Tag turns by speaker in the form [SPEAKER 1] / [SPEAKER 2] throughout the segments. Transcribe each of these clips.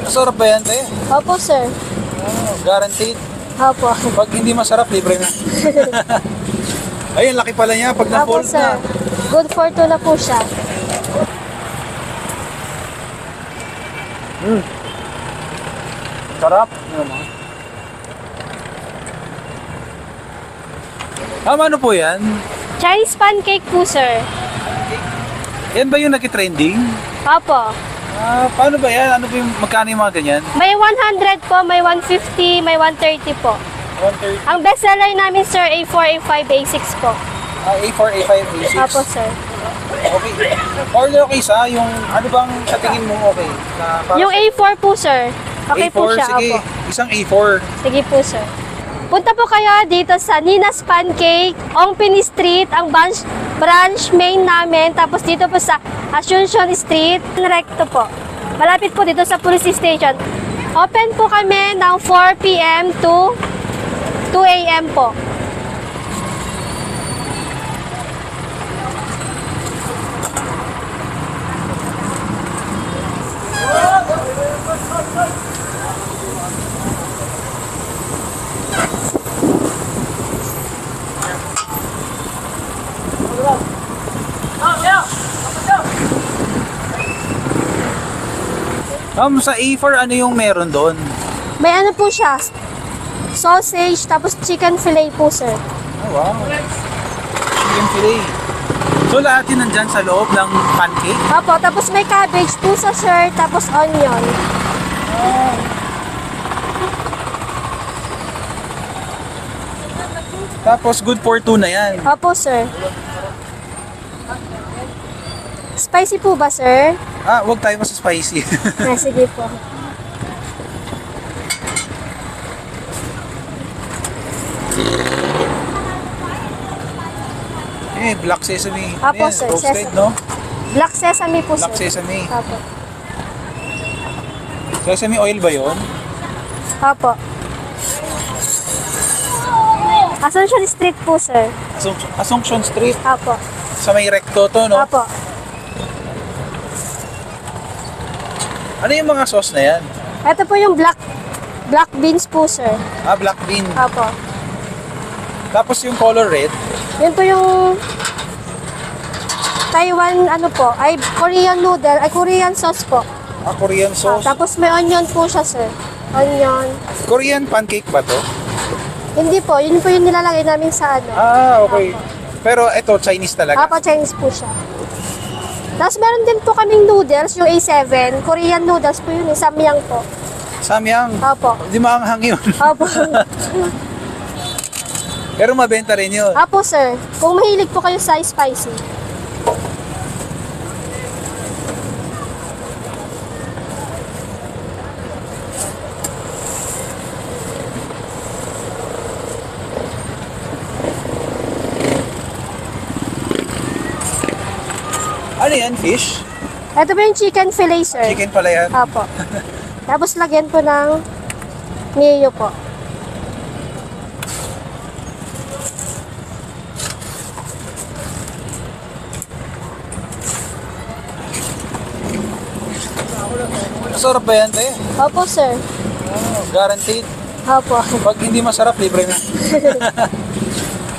[SPEAKER 1] Masarap ba yan, te?
[SPEAKER 2] Opo, sir.
[SPEAKER 1] Oh, guaranteed.
[SPEAKER 2] Opo.
[SPEAKER 1] Pag hindi masarap, libre na. Ayun, laki pala niya pag
[SPEAKER 2] Opo,
[SPEAKER 1] na-fold
[SPEAKER 2] sir.
[SPEAKER 1] na.
[SPEAKER 2] Good for two na po siya.
[SPEAKER 1] Sarap. Ano po yan?
[SPEAKER 2] Chinese pancake po, sir.
[SPEAKER 1] Yan ba yung nag-trending?
[SPEAKER 2] Opo.
[SPEAKER 1] Paano ba yan? Ano ba yung magkano yung mga ganyan?
[SPEAKER 2] May 100 po, may 150, may 130 po.
[SPEAKER 1] 130.
[SPEAKER 2] Ang best seller namin, sir, A4, A5, A6 po.
[SPEAKER 1] A4, A5, A6.
[SPEAKER 2] Opo, sir.
[SPEAKER 1] Okay. Order okay sa yung ano bang sa tingin mo okay?
[SPEAKER 2] Yung A4 po, sir. Okay
[SPEAKER 1] A4,
[SPEAKER 2] po siya.
[SPEAKER 1] sige.
[SPEAKER 2] Opo.
[SPEAKER 1] Isang A4.
[SPEAKER 2] Sige po, sir. Punta po kayo dito sa Nina's Pancake, Ongpin Street, ang branch main namin. Tapos dito po sa Asuncion Street, recto po. Malapit po dito sa police station. Open po kami ng 4 p.m. to 2 a.m. po.
[SPEAKER 1] Sa A4, ano yung meron doon?
[SPEAKER 2] May ano po siya, sausage, tapos chicken fillet po, sir.
[SPEAKER 1] Oh, wow. Chicken fillet. So, lahat yun nandyan sa loob ng pancake?
[SPEAKER 2] Opo, tapos may cabbage, puso, sir, tapos onion.
[SPEAKER 1] Tapos, good for two na yan.
[SPEAKER 2] Opo, sir. Spicy po ba, sir?
[SPEAKER 1] Wag tayo mas spicy.
[SPEAKER 2] Sige po.
[SPEAKER 1] Black sesame.
[SPEAKER 2] Apo,
[SPEAKER 1] Ayan,
[SPEAKER 2] sir,
[SPEAKER 1] roasted,
[SPEAKER 2] sesame.
[SPEAKER 1] no?
[SPEAKER 2] Black sesame po,
[SPEAKER 1] Black
[SPEAKER 2] sir.
[SPEAKER 1] sesame.
[SPEAKER 2] Opo.
[SPEAKER 1] Sesame oil ba yun?
[SPEAKER 2] Opo. Asuncion Street po, sir.
[SPEAKER 1] Asuncion Street.
[SPEAKER 2] Opo.
[SPEAKER 1] Sa may recto to, no?
[SPEAKER 2] Opo.
[SPEAKER 1] Ano yung mga sauce na yan?
[SPEAKER 2] Ito po yung black beans po, sir.
[SPEAKER 1] Black bean.
[SPEAKER 2] Opo.
[SPEAKER 1] Tapos yung color red.
[SPEAKER 2] Yun po yung Taiwan, ano po, ay Korean noodle, ay Korean sauce po.
[SPEAKER 1] Korean sauce.
[SPEAKER 2] Tapos may onion po siya, sir. Onion.
[SPEAKER 1] Korean pancake ba to?
[SPEAKER 2] Hindi po, yun po yung nilalagay namin sa ano.
[SPEAKER 1] Okay. Pero ito, Chinese talaga.
[SPEAKER 2] Opo, Chinese po siya. Tapos meron din po kaming noodles, yung A7. Korean noodles po yun, samyang po.
[SPEAKER 1] Samyang.
[SPEAKER 2] Opo.
[SPEAKER 1] Di maanghang yun.
[SPEAKER 2] Opo.
[SPEAKER 1] Pero mabenta rin yun.
[SPEAKER 2] Opo, sir. Kung mahilig po kayo sa spicy.
[SPEAKER 1] Ano yan, fish?
[SPEAKER 2] Ito po yung chicken fillet, sir.
[SPEAKER 1] Chicken pala yan.
[SPEAKER 2] Opo. Tapos lagyan po ng mayo po.
[SPEAKER 1] Masarap ba yan, te?
[SPEAKER 2] Opo, sir.
[SPEAKER 1] Guaranteed.
[SPEAKER 2] Opo.
[SPEAKER 1] Pag hindi masarap, libre na.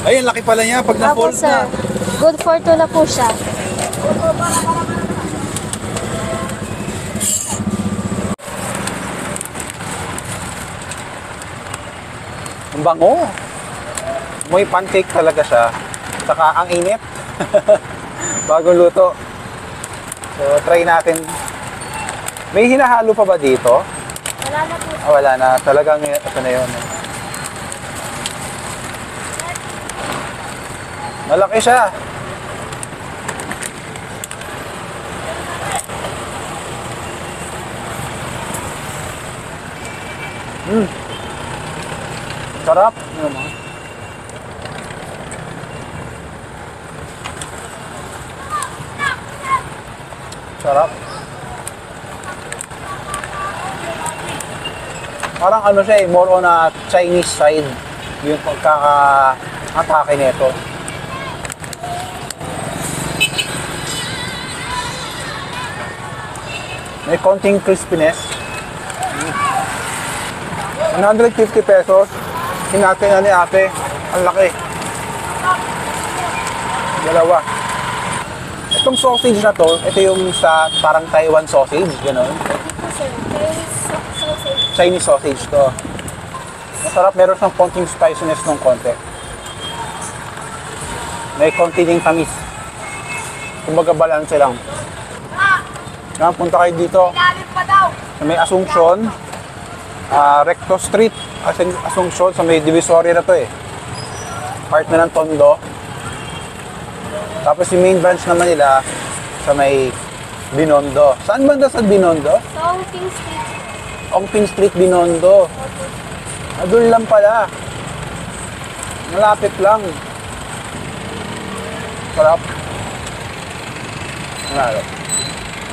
[SPEAKER 1] Ayun, laki pala niya pag
[SPEAKER 2] Opo,
[SPEAKER 1] na-fold
[SPEAKER 2] sir.
[SPEAKER 1] na.
[SPEAKER 2] Good for two na po siya.
[SPEAKER 1] Ang bango. May pancake talaga siya. Saka ang init. Bagong luto. So, try natin. May hinahalo pa ba dito?
[SPEAKER 2] Wala na po.
[SPEAKER 1] Wala na. Talagang ito na yun. Malaki siya. Sarap. Sarap. Parang ano siya more on a Chinese side yung pagkaka-atake nito. May konting crispiness. 150 pesos. Hinati na ni ate. Ang laki. Dalawa. Itong sausage na to, ito yung sa parang Taiwan sausage, gano'n. Chinese sausage to. Sarap, meron siyang konting spiciness ng konti. May konti ding tamis. Kumbaga balance lang. Yan, punta kayo dito. Sa may Asuncion, Recto Street, Asuncion, sa may Divisoria na to eh. Part na ng Tondo. Tapos yung main branch naman nila sa may Binondo. Saan banda sa Binondo?
[SPEAKER 2] Sa Ongping Street.
[SPEAKER 1] Ongping Street, Binondo. Doon lang pala. Malapit lang. Sarap. Malapit.